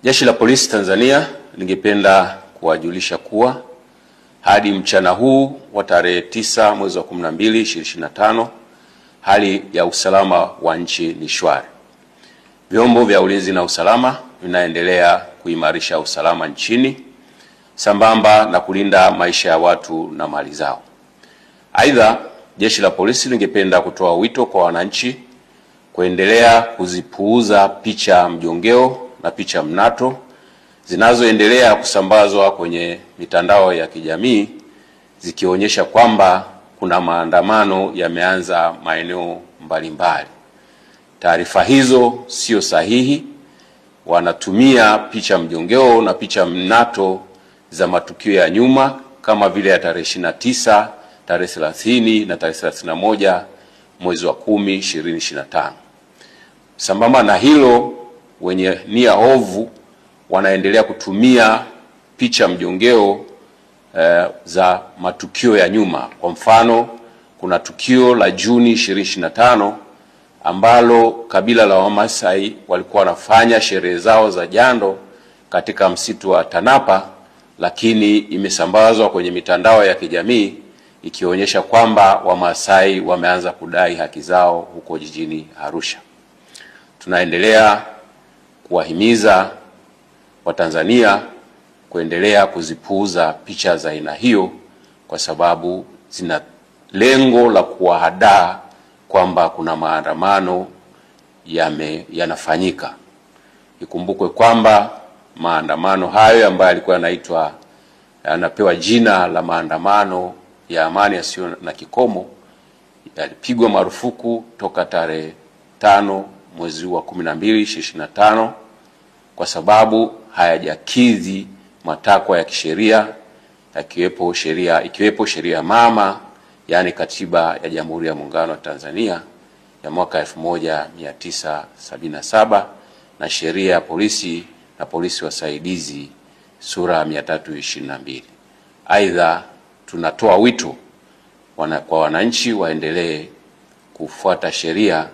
Jeshi la Polisi Tanzania lingependa kuwajulisha kuwa hadi mchana huu wa tarehe 9 mwezi wa 12 2025 hali ya usalama wa nchi ni shwari. Vyombo vya ulinzi na usalama vinaendelea kuimarisha usalama nchini sambamba na kulinda maisha ya watu na mali zao. Aidha, Jeshi la Polisi lingependa kutoa wito kwa wananchi kuendelea kuzipuuza picha mjongeo na picha mnato zinazoendelea kusambazwa kwenye mitandao ya kijamii zikionyesha kwamba kuna maandamano yameanza maeneo mbalimbali. Taarifa hizo sio sahihi. Wanatumia picha mjongeo na picha mnato za matukio ya nyuma kama vile ya tarehe 29, tarehe 30 na tarehe 31 mwezi wa 10 2025. Sambamba na hilo, wenye nia ovu wanaendelea kutumia picha mjongeo za matukio ya nyuma. Kwa mfano, kuna tukio la Juni 2025 ambalo kabila la Wamasai walikuwa wanafanya sherehe zao za jando katika msitu wa Tanapa, lakini imesambazwa kwenye mitandao ya kijamii ikionyesha kwamba Wamasai wameanza kudai haki zao huko jijini Arusha. Tunaendelea kuwahimiza Watanzania kuendelea kuzipuuza picha za aina hiyo kwa sababu zina lengo la kuwahadaa kwamba kuna maandamano yanafanyika. Ikumbukwe kwamba maandamano hayo ambayo yalikuwa yanapewa jina la maandamano ya amani yasiyo na kikomo yalipigwa marufuku toka tarehe 5 mwezi wa 12 2025 kwa sababu hayajakidhi matakwa ya kisheria ikiwepo sheria mama, yani Katiba ya Jamhuri ya Muungano wa Tanzania ya mwaka 1977 na sheria ya polisi na polisi wasaidizi sura 322. Aidha, tunatoa wito kwa wananchi waendelee kufuata sheria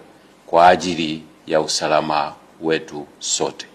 kwa ajili ya usalama wetu sote.